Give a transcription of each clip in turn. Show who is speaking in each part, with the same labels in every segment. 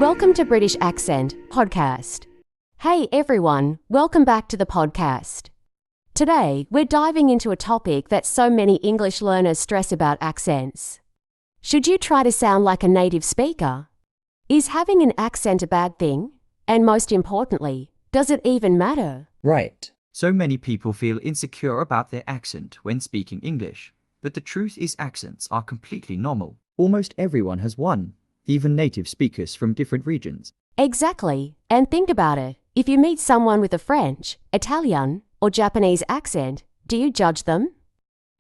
Speaker 1: Welcome to British Accent Podcast. Hey everyone, welcome back to the podcast. Today, we're diving into a topic that so many English learners stress about: accents. Should you try to sound like a native speaker? Is having an accent a bad thing? And most importantly, does it even matter?
Speaker 2: Right. So many people feel insecure about their accent when speaking English. But the truth is, accents are completely normal. Almost everyone has one, even native speakers from different regions.
Speaker 1: Exactly. And think about it. If you meet someone with a French, Italian, or Japanese accent, do you judge them?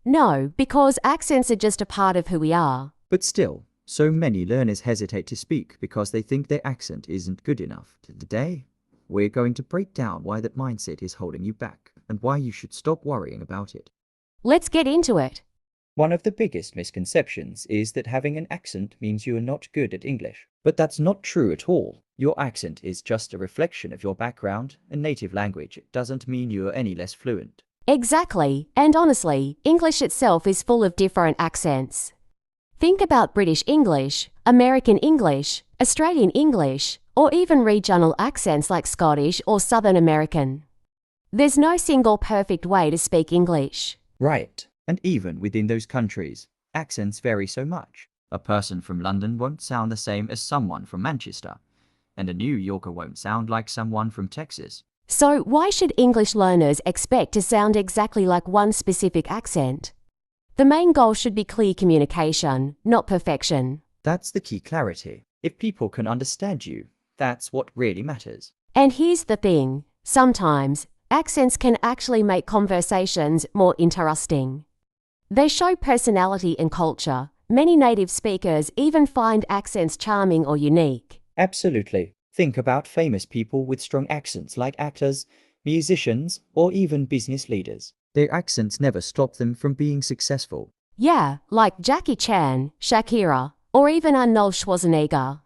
Speaker 1: No, because accents are just a part of who we are.
Speaker 2: But still, so many learners hesitate to speak because they think their accent isn't good enough. Today, we're going to break down why that mindset is holding you back and why you should stop worrying about it.
Speaker 1: Let's get into it.
Speaker 2: One of the biggest misconceptions is that having an accent means you are not good at English. But that's not true at all. Your accent is just a reflection of your background and native language. It doesn't mean you are any less fluent.
Speaker 1: Exactly. And honestly, English itself is full of different accents. Think about British English, American English, Australian English, or even regional accents like Scottish or Southern American. There's no single perfect way to speak English.
Speaker 2: Right. And even within those countries, accents vary so much. A person from London won't sound the same as someone from Manchester, and a New Yorker won't sound like someone from Texas.
Speaker 1: So why should English learners expect to sound exactly like one specific accent? The main goal should be clear communication, not perfection.
Speaker 2: That's the key: clarity. If people can understand you, that's what really matters.
Speaker 1: And here's the thing, sometimes accents can actually make conversations more interesting. They show personality and culture. Many native speakers even find accents charming or unique.
Speaker 2: Absolutely. Think about famous people with strong accents like actors, musicians, or even business leaders. Their accents never stop them from being successful.
Speaker 1: Yeah, like Jackie Chan, Shakira, or even Arnold Schwarzenegger.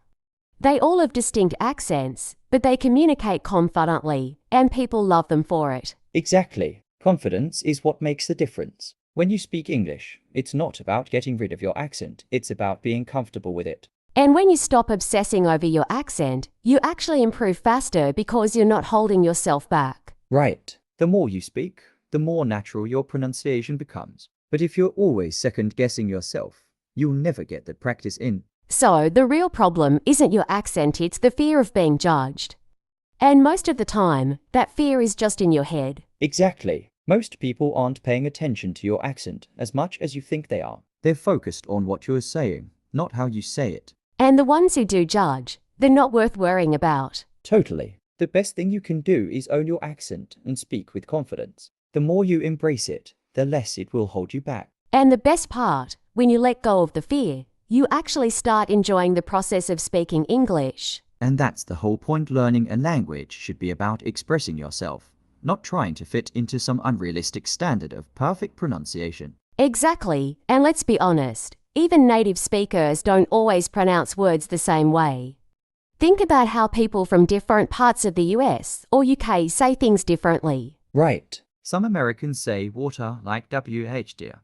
Speaker 1: They all have distinct accents, but they communicate confidently, and people love them for it.
Speaker 2: Exactly. Confidence is what makes the difference. When you speak English, it's not about getting rid of your accent, it's about being comfortable with it.
Speaker 1: And when you stop obsessing over your accent, you actually improve faster because you're not holding yourself back.
Speaker 2: Right. The more you speak, the more natural your pronunciation becomes. But if you're always second-guessing yourself, you'll never get the practice in.
Speaker 1: So the real problem isn't your accent, it's the fear of being judged. And most of the time, that fear is just in your head.
Speaker 2: Exactly. Most people aren't paying attention to your accent as much as you think they are. They're focused on what you're saying, not how you say it.
Speaker 1: And the ones who do judge, they're not worth worrying about.
Speaker 2: Totally. The best thing you can do is own your accent and speak with confidence. The more you embrace it, the less it will hold you back.
Speaker 1: And the best part, when you let go of the fear, you actually start enjoying the process of speaking English.
Speaker 2: And that's the whole point. Learning a language should be about expressing yourself, not trying to fit into some unrealistic standard of perfect pronunciation.
Speaker 1: Exactly. And let's be honest, even native speakers don't always pronounce words the same way. Think about how people from different parts of the US or UK say things differently.
Speaker 2: Right. Some Americans say water like WH dear,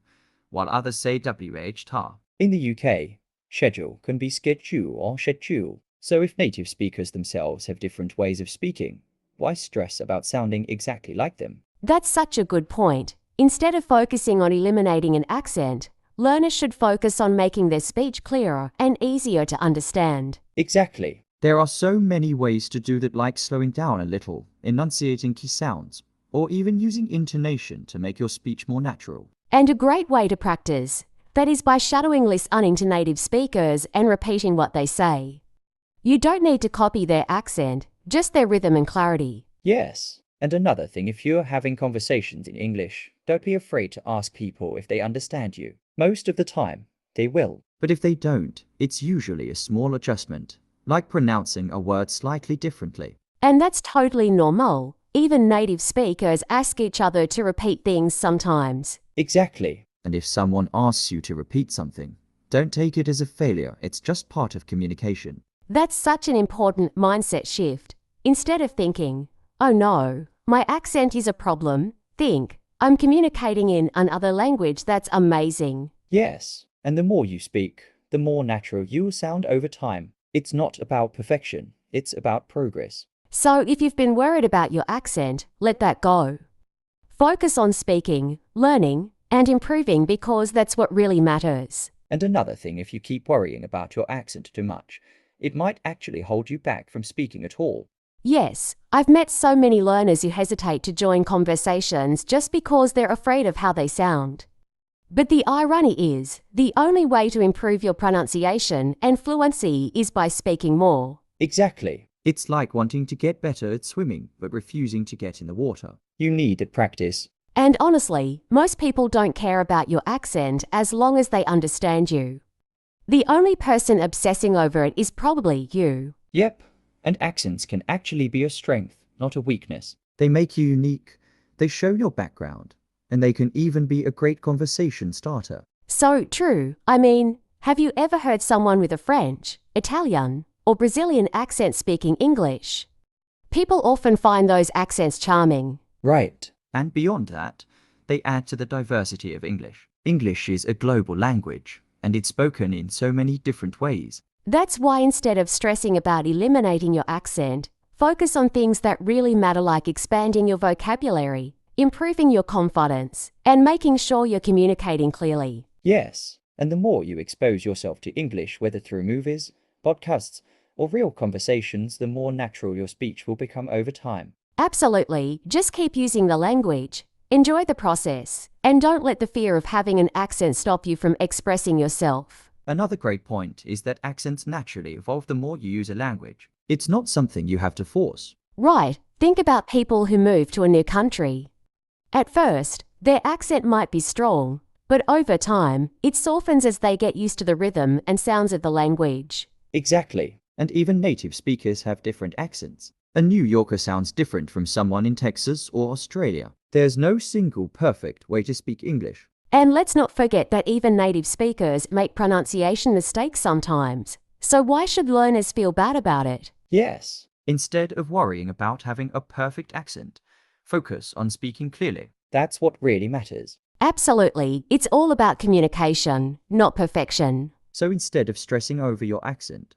Speaker 2: while others say WH tar. In the UK, schedule can be schedule or schedule. So if native speakers themselves have different ways of speaking, why stress about sounding exactly like them?
Speaker 1: That's such a good point. Instead of focusing on eliminating an accent, learners should focus on making their speech clearer and easier to understand.
Speaker 2: Exactly. There are so many ways to do that, like slowing down a little, enunciating key sounds, or even using intonation to make your speech more natural.
Speaker 1: And a great way to practice, that is by shadowing listening to native speakers and repeating what they say. You don't need to copy their accent, just their rhythm and clarity.
Speaker 2: Yes. And another thing, if you're having conversations in English, don't be afraid to ask people if they understand you. Most of the time, they will. But if they don't, it's usually a small adjustment, like pronouncing a word slightly differently.
Speaker 1: And that's totally normal. Even native speakers ask each other to repeat things sometimes.
Speaker 2: Exactly. And if someone asks you to repeat something, don't take it as a failure. It's just part of communication.
Speaker 1: That's such an important mindset shift. Instead of thinking, oh no, my accent is a problem, think, I'm communicating in another language that's amazing.
Speaker 2: Yes. And the more you speak, the more natural you will sound over time. It's not about perfection, it's about progress.
Speaker 1: So if you've been worried about your accent, let that go. Focus on speaking, learning, and improving because that's what really matters.
Speaker 2: And another thing, if you keep worrying about your accent too much, it might actually hold you back from speaking at all.
Speaker 1: Yes, I've met so many learners who hesitate to join conversations just because they're afraid of how they sound. But the irony is, the only way to improve your pronunciation and fluency is by speaking more.
Speaker 2: Exactly. It's like wanting to get better at swimming but refusing to get in the water. You need to practice.
Speaker 1: And honestly, most people don't care about your accent as long as they understand you. The only person obsessing over it is probably you.
Speaker 2: Yep. And accents can actually be a strength, not a weakness. They make you unique, they show your background, and they can even be a great conversation starter.
Speaker 1: So true. I mean, have you ever heard someone with a French, Italian, or Brazilian accent speaking English? People often find those accents charming.
Speaker 2: Right. And beyond that, they add to the diversity of English. English is a global language, and it's spoken in so many different ways.
Speaker 1: That's why instead of stressing about eliminating your accent, focus on things that really matter, like expanding your vocabulary, improving your confidence, and making sure you're communicating clearly.
Speaker 2: Yes, and the more you expose yourself to English, whether through movies, podcasts, or real conversations, the more natural your speech will become over time.
Speaker 1: Absolutely. Just keep using the language, enjoy the process, and don't let the fear of having an accent stop you from expressing yourself.
Speaker 2: Another great point is that accents naturally evolve the more you use a language. It's not something you have to force.
Speaker 1: Right. Think about people who move to a new country. At first, their accent might be strong, but over time, it softens as they get used to the rhythm and sounds of the language.
Speaker 2: Exactly. And even native speakers have different accents. A New Yorker sounds different from someone in Texas or Australia. There's no single perfect way to speak English.
Speaker 1: And let's not forget that even native speakers make pronunciation mistakes sometimes. So why should learners feel bad about it?
Speaker 2: Yes. Instead of worrying about having a perfect accent, focus on speaking clearly. That's what really matters.
Speaker 1: Absolutely. It's all about communication, not perfection.
Speaker 2: So instead of stressing over your accent,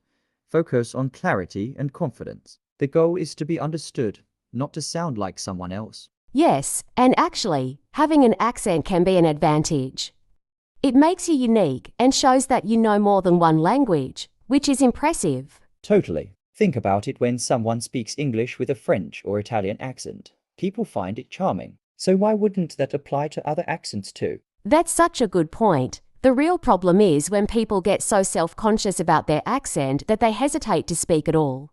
Speaker 2: focus on clarity and confidence. The goal is to be understood, not to sound like someone else.
Speaker 1: Yes, and actually, having an accent can be an advantage. It makes you unique and shows that you know more than one language, which is impressive.
Speaker 2: Totally. Think about it when someone speaks English with a French or Italian accent. People find it charming. So why wouldn't that apply to other accents too?
Speaker 1: That's such a good point. The real problem is when people get so self-conscious about their accent that they hesitate to speak at all.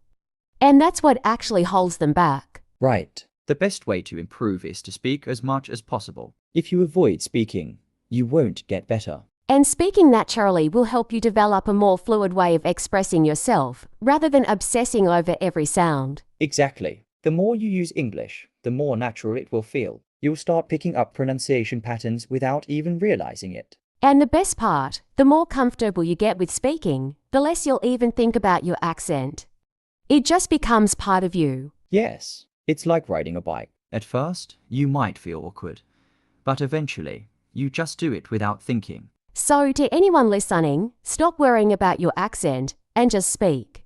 Speaker 1: And that's what actually holds them back.
Speaker 2: Right. The best way to improve is to speak as much as possible. If you avoid speaking, you won't get better.
Speaker 1: And speaking naturally will help you develop a more fluid way of expressing yourself, rather than obsessing over every sound.
Speaker 2: Exactly. The more you use English, the more natural it will feel. You'll start picking up pronunciation patterns without even realizing it.
Speaker 1: And the best part, the more comfortable you get with speaking, the less you'll even think about your accent. It just becomes part of you.
Speaker 2: Yes. It's like riding a bike. At first, you might feel awkward, but eventually, you just do it without thinking.
Speaker 1: So, to anyone listening, stop worrying about your accent and just speak.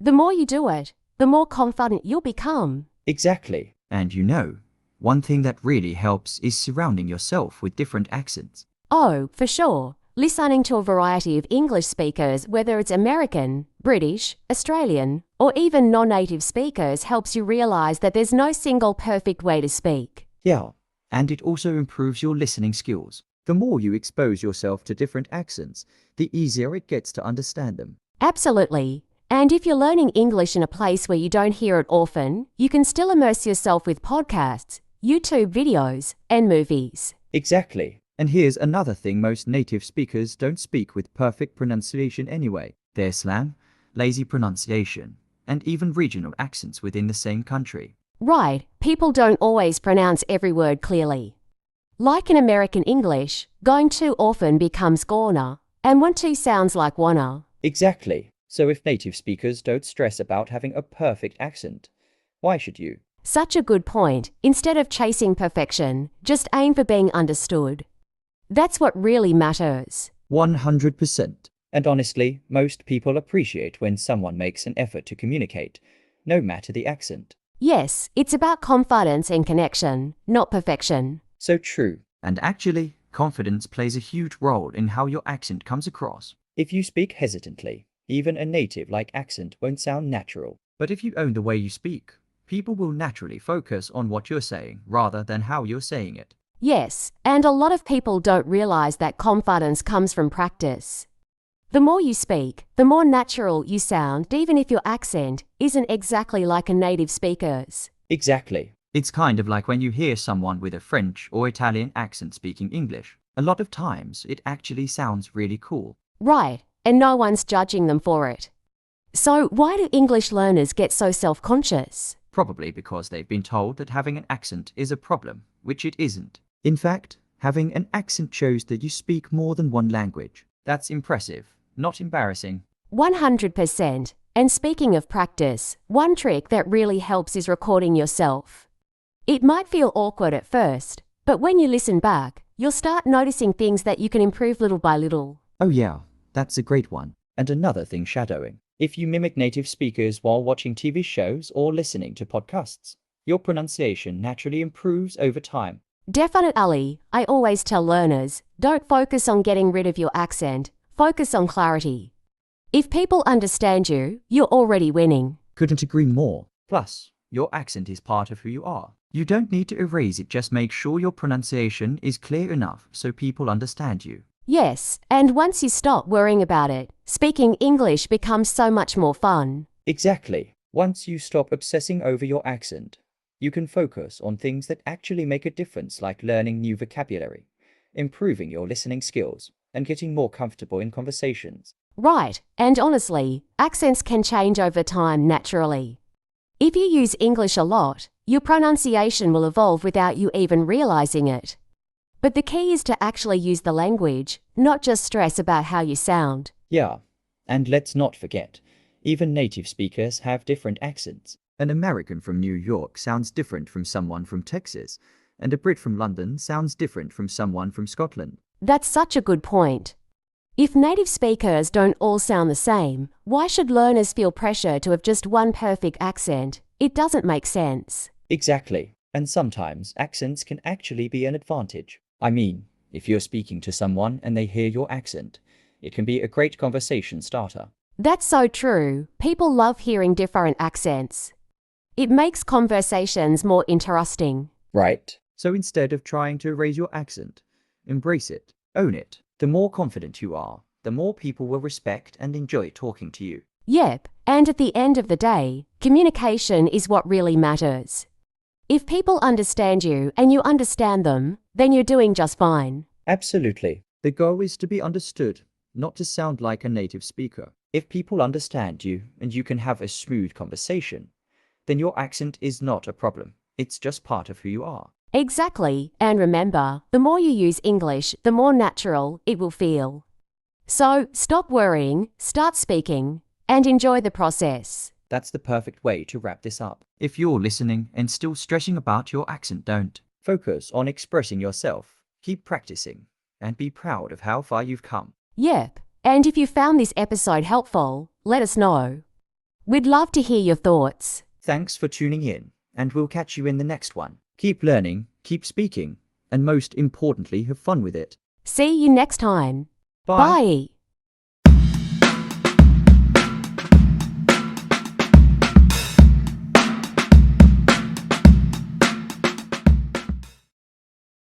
Speaker 1: The more you do it, the more confident you'll become.
Speaker 2: Exactly. And you know, one thing that really helps is surrounding yourself with different accents.
Speaker 1: Oh, for sure. Listening to a variety of English speakers, whether it's American, British, Australian, or even non-native speakers, helps you realize that there's no single perfect way to speak.
Speaker 2: Yeah, and it also improves your listening skills. The more you expose yourself to different accents, the easier it gets to understand them.
Speaker 1: Absolutely. And if you're learning English in a place where you don't hear it often, you can still immerse yourself with podcasts, YouTube videos, and movies.
Speaker 2: Exactly. And here's another thing: most native speakers don't speak with perfect pronunciation anyway. There's slang, lazy pronunciation, and even regional accents within the same country.
Speaker 1: Right, people don't always pronounce every word clearly. Like in American English, going to often becomes gonna, and want to sounds like wanna.
Speaker 2: Exactly. So if native speakers don't stress about having a perfect accent, why should you?
Speaker 1: Such a good point. Instead of chasing perfection, just aim for being understood. That's what really matters.
Speaker 2: 100%. And honestly, most people appreciate when someone makes an effort to communicate, no matter the accent.
Speaker 1: Yes, it's about confidence and connection, not perfection.
Speaker 2: So true. And actually, confidence plays a huge role in how your accent comes across. If you speak hesitantly, even a native-like accent won't sound natural. But if you own the way you speak, people will naturally focus on what you're saying rather than how you're saying it.
Speaker 1: Yes, and a lot of people don't realize that confidence comes from practice. The more you speak, the more natural you sound, even if your accent isn't exactly like a native speaker's.
Speaker 2: Exactly. It's kind of like when you hear someone with a French or Italian accent speaking English. A lot of times, it actually sounds really cool.
Speaker 1: Right, and no one's judging them for it. So why do English learners get so self-conscious?
Speaker 2: Probably because they've been told that having an accent is a problem, which it isn't. In fact, having an accent shows that you speak more than one language. That's impressive, not embarrassing.
Speaker 1: 100%. And speaking of practice, one trick that really helps is recording yourself. It might feel awkward at first, but when you listen back, you'll start noticing things that you can improve little by little.
Speaker 2: Oh yeah, that's a great one. And another thing, shadowing. If you mimic native speakers while watching TV shows or listening to podcasts, your pronunciation naturally improves over time.
Speaker 1: Definitely, I always tell learners, don't focus on getting rid of your accent, focus on clarity. If people understand you, you're already winning.
Speaker 2: Couldn't agree more. Plus, your accent is part of who you are. You don't need to erase it, just make sure your pronunciation is clear enough so people understand you.
Speaker 1: Yes, and once you stop worrying about it, speaking English becomes so much more fun.
Speaker 2: Exactly. Once you stop obsessing over your accent, you can focus on things that actually make a difference, like learning new vocabulary, improving your listening skills, and getting more comfortable in conversations.
Speaker 1: Right, and honestly, accents can change over time naturally. If you use English a lot, your pronunciation will evolve without you even realizing it. But the key is to actually use the language, not just stress about how you sound.
Speaker 2: Yeah, and let's not forget, even native speakers have different accents. An American from New York sounds different from someone from Texas, and a Brit from London sounds different from someone from Scotland.
Speaker 1: That's such a good point. If native speakers don't all sound the same, why should learners feel pressure to have just one perfect accent? It doesn't make sense.
Speaker 2: Exactly, and sometimes accents can actually be an advantage. I mean, if you're speaking to someone and they hear your accent, it can be a great conversation starter.
Speaker 1: That's so true. People love hearing different accents. It makes conversations more interesting.
Speaker 2: Right. So instead of trying to erase your accent, embrace it, own it. The more confident you are, the more people will respect and enjoy talking to you.
Speaker 1: Yep, and at the end of the day, communication is what really matters. If people understand you and you understand them, then you're doing just fine.
Speaker 2: Absolutely. The goal is to be understood, not to sound like a native speaker. If people understand you and you can have a smooth conversation, then your accent is not a problem. It's just part of who you are.
Speaker 1: Exactly, and remember, the more you use English, the more natural it will feel. So, stop worrying, start speaking, and enjoy the process.
Speaker 2: That's the perfect way to wrap this up. If you're listening and still stressing about your accent, don't. Focus on expressing yourself, keep practicing, and be proud of how far you've come.
Speaker 1: Yep, and if you found this episode helpful, let us know. We'd love to hear your thoughts.
Speaker 2: Thanks for tuning in, and we'll catch you in the next one. Keep learning, keep speaking, and most importantly, have fun with it.
Speaker 1: See you next time.
Speaker 2: Bye.
Speaker 1: Bye.